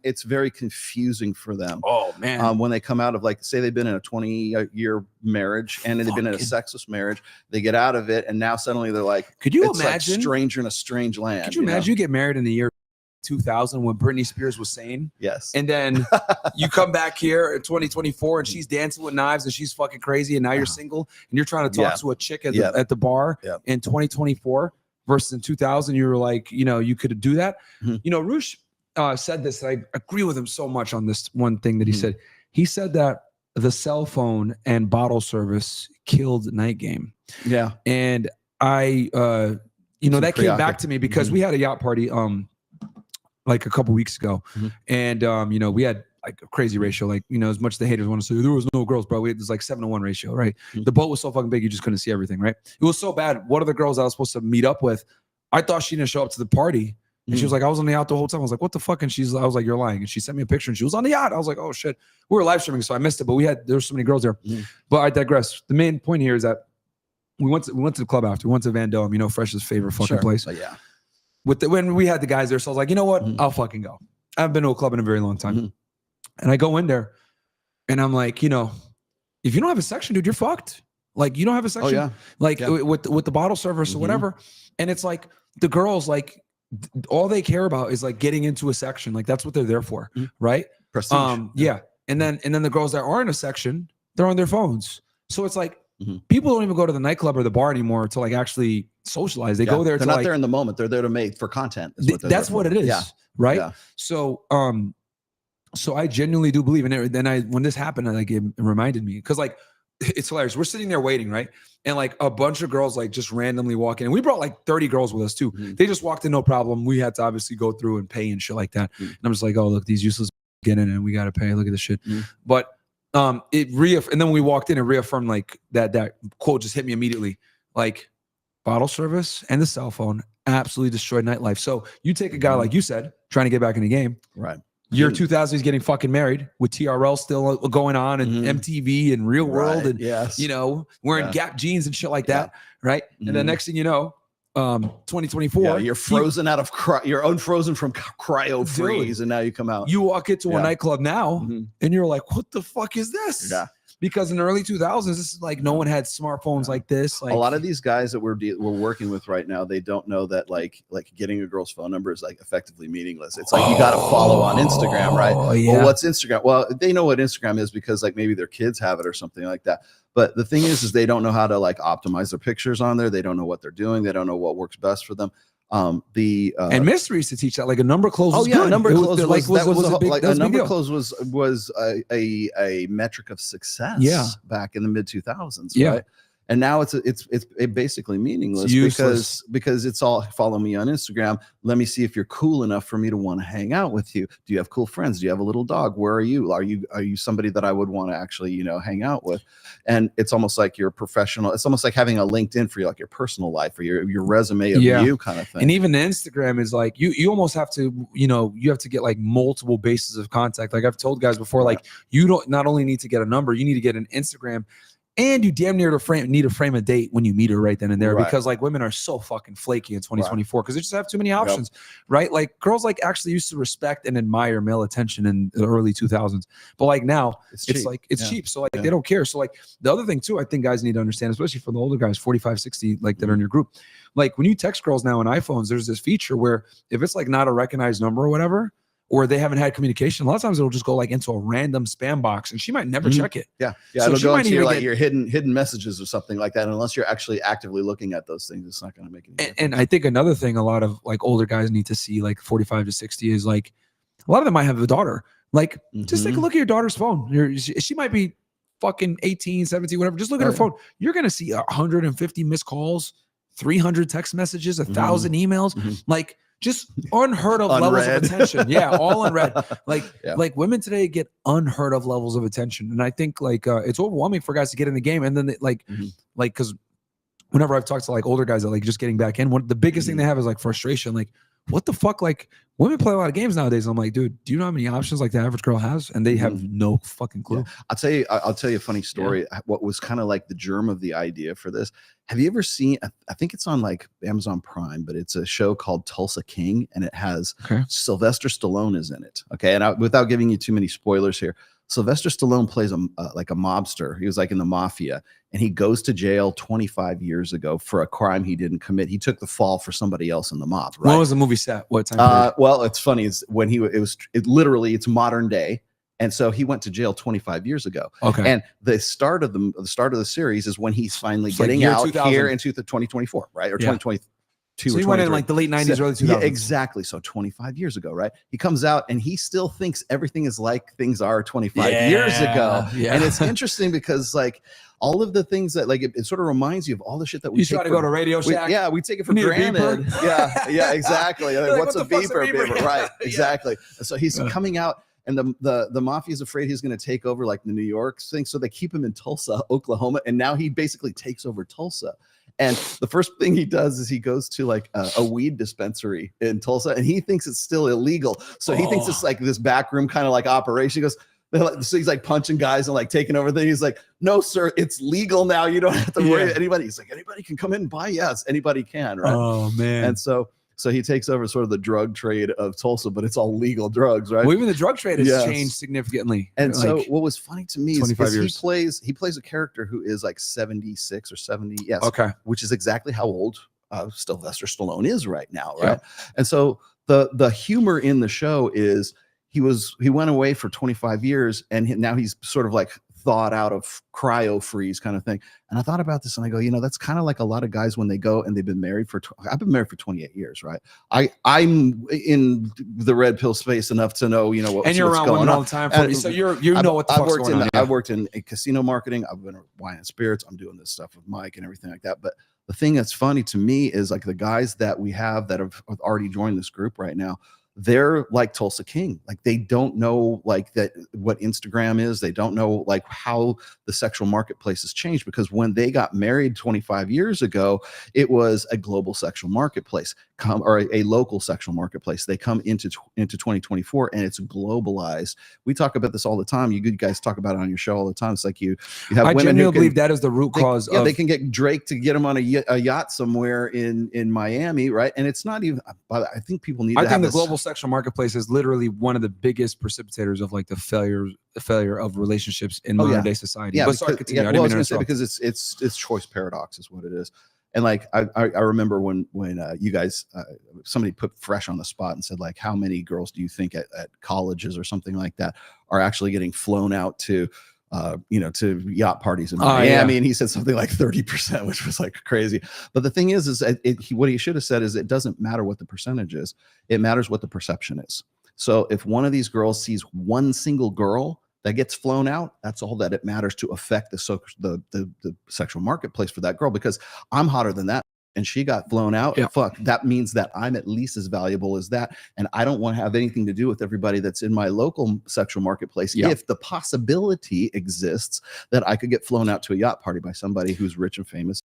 it's very confusing for them. Oh man. When they come out of, like, say they've been in a 20-year marriage and they've been in a sexless marriage, they get out of it and now suddenly they're like, could you it's imagine like stranger in a strange land? Could you imagine you get married in the year 2000 when Britney Spears was sane? Yes. And then you come back here in 2024 and she's dancing with knives and she's fucking crazy, and now you're single and you're trying to talk to a chick at the bar in 2024 versus in 2000. You were like, you know, you could do that. You know, Roosh said this. I agree with him so much on this one thing that he said. He said that the cell phone and bottle service killed night game. Yeah. And I, you know, that came back to me because we had a yacht party like a couple weeks ago. And, you know, we had like a crazy ratio. Like, you know, as much as the haters want to say, there was no girls, bro. It was like 7-to-1 ratio, right? The boat was so fucking big, you just couldn't see everything, right? It was so bad. One of the girls I was supposed to meet up with, I thought she didn't show up to the party. And she was like, I was on the yacht the whole time. I was like, what the fuck? And I was like, you're lying. And she sent me a picture and she was on the yacht. I was like, oh shit. We were live streaming, so I missed it. But there were so many girls there. But I digress. The main point here is that we went to the club after. We went to Van Dome, you know, Fresh's favorite fucking place. But yeah. When we had the guys there, so I was like, you know what? I'll fucking go. I haven't been to a club in a very long time. And I go in there and I'm like, you know, if you don't have a section, dude, you're fucked. Like, you don't have a section. With the bottle service or whatever. And it's like the girls, like, all they care about is like getting into a section. Like, that's what they're there for, right? Prestige. Yeah. And then the girls that are in a section, they're on their phones. So it's like people don't even go to the nightclub or the bar anymore to like actually socialize. They go there. They're not there in the moment. They're there to make for content. That's what it is. Yeah. Right. Yeah. So, so I genuinely do believe in it. Then when this happened, like it reminded me, because like it's hilarious. We're sitting there waiting, right? And like a bunch of girls like just randomly walk in. And we brought like 30 girls with us too. They just walked in, no problem. We had to obviously go through and pay and shit like that. And I'm just like, oh, look, these useless get in and we got to pay. Look at this shit. But and then when we walked in, it reaffirmed like that quote just hit me immediately. Like, bottle service and the cell phone absolutely destroyed nightlife. So you take a guy like you said, trying to get back in the game. Right. Year 2000, he's getting fucking married with TRL still going on and MTV and Real World and you know, wearing Gap jeans and shit like that, right? And the next thing you know, 2024, you're frozen out of you're unfrozen from cryo freeze, and now you come out. You walk into a nightclub now, and you're like, "What the fuck is this?" Yeah. Because in the early 2000s, this is like no one had smartphones like this. Like, a lot of these guys that we're working with right now, they don't know that like getting a girl's phone number is like effectively meaningless. It's like you got to follow on Instagram, right? Well, what's Instagram? Well, they know what Instagram is because like maybe their kids have it or something like that. But the thing is they don't know how to like optimize their pictures on there. They don't know what they're doing. They don't know what works best for them. And Mystery used to teach that like a number close. Oh yeah, good. Number close was a number close was a metric of success. Yeah. Back in the mid 2000s. Yeah. Right? And now it's basically meaningless because it's all follow me on Instagram. Let me see if you're cool enough for me to want to hang out with you. Do you have cool friends? Do you have a little dog? Where are you? Are you somebody that I would want to actually, you know, hang out with? And it's almost like you're professional. It's almost like having a LinkedIn for like your personal life or your resume of you kind of thing. And even the Instagram is like you almost have to, you know, you have to get like multiple bases of contact. Like I've told guys before, like you don't not only need to get a number, you need to get an Instagram. And you damn near need to frame a date when you meet her right then and there, because like women are so fucking flaky in 2024 because they just have too many options, right? Like girls like actually used to respect and admire male attention in the early 2000s, but like now it's cheap, so like they don't care. So like the other thing too, I think guys need to understand, especially for the older guys, 45, 60, like that are in your group, like when you text girls now on iPhones, there's this feature where if it's like not a recognized number or whatever, or they haven't had communication, a lot of times it'll just go like into a random spam box and she might never check it. Yeah. So it'll go into your hidden messages or something like that. And unless you're actually actively looking at those things, it's not going to make any difference. And I think another thing a lot of like older guys need to see, like 45 to 60, is like a lot of them might have a daughter. Like just take a look at your daughter's phone. She might be fucking 18, 17, whatever. Just look at her phone. You're going to see 150 missed calls, 300 text messages, 1,000 emails. Like, just unheard of levels of attention. Yeah, all unread. Like women today get unheard of levels of attention, and I think like it's overwhelming for guys to get in the game. And then they, like because whenever I've talked to like older guys that like just getting back in, the biggest thing they have is like frustration. Like, what the fuck? Like, women play a lot of games nowadays. I'm like, dude, do you know how many options like the average girl has? And they have no fucking clue. Yeah. I'll tell you a funny story. What was kind of like the germ of the idea for this. Have you ever seen, I think it's on like Amazon Prime, but it's a show called Tulsa King, and it has Sylvester Stallone is in it. Okay. And without giving you too many spoilers here, Sylvester Stallone plays like a mobster. He was like in the mafia, and he goes to jail 25 years ago for a crime he didn't commit. He took the fall for somebody else in the mob. Right? When was the movie set? What time? Well, it's funny. It's when it's modern day. And so he went to jail 25 years ago. Okay. And the start of the series is when he's finally getting out here into the 2024, right? Or 2022. So he went in like the late 90s, early 2000s. Yeah, exactly. So 25 years ago, right? He comes out and he still thinks everything is like things are 25 years ago. Yeah. And it's interesting because like all of the things that like it sort of reminds you of all the shit that we try to go to Radio Shack. We take it for granted. Yeah, exactly. Like, what's a beeper? Right, exactly. So he's coming out. And the mafia is afraid he's going to take over like the New York thing. So they keep him in Tulsa, Oklahoma. And now he basically takes over Tulsa. And the first thing he does is he goes to like a weed dispensary in Tulsa, and he thinks it's still illegal. So he thinks it's like this backroom kind of like operation. He goes, so he's like punching guys and like taking over things. He's like, no, sir, it's legal now. You don't have to worry about anybody. He's like, anybody can come in and buy. Yes, anybody can. Right. Oh, man. And so he takes over sort of the drug trade of Tulsa, but it's all legal drugs, right? Well, even the drug trade has changed significantly. And like, so what was funny to me is he plays a character who is like 76 or 70. Yes. Okay. Which is exactly how old Sylvester Stallone is right now, right? Yeah. And so the humor in the show is he went away for 25 years and now he's sort of like thawed out of cryo freeze kind of thing. And I thought about this and I go, that's kind of like a lot of guys when they go and they've been married I've been married for 28 years, right? I'm in the red pill space enough to know, what's going on all the time. So you know what the fuck's going on. I've worked in casino marketing. I've been in wine and spirits. I'm doing this stuff with Mike and everything like that. But the thing that's funny to me is like the guys that we have that have already joined this group right now, they're like Tulsa King. Like they don't know like that what Instagram is. They don't know like how the sexual marketplace has changed, because when they got married 25 years ago, it was a global sexual marketplace or a local sexual marketplace. They come into 2024 and it's globalized. We talk about this all the time. You guys talk about it on your show all the time. It's like you have women genuinely believe that is the root cause. They can get Drake to get him on a yacht somewhere in Miami, right? And it's not even. I think people need. I think the global sexual marketplace is literally one of the biggest precipitators of like the failure of relationships in modern day society. Yeah, but I was going to say because it's choice paradox is what it is. And like I remember when you guys somebody put Fresh on the spot and said like, how many girls do you think at colleges or something like that are actually getting flown out to to yacht parties in Miami? And he said something like 30%, which was like crazy. But the thing is what he should have said is it doesn't matter what the percentage is. It matters what the perception is. So if one of these girls sees one single girl that gets flown out, that's all that it matters to affect the sexual marketplace for that girl, because I'm hotter than that and she got flown out. Yeah. Fuck, that means that I'm at least as valuable as that. And I don't want to have anything to do with everybody that's in my local sexual marketplace. Yeah. If the possibility exists that I could get flown out to a yacht party by somebody who's rich and famous.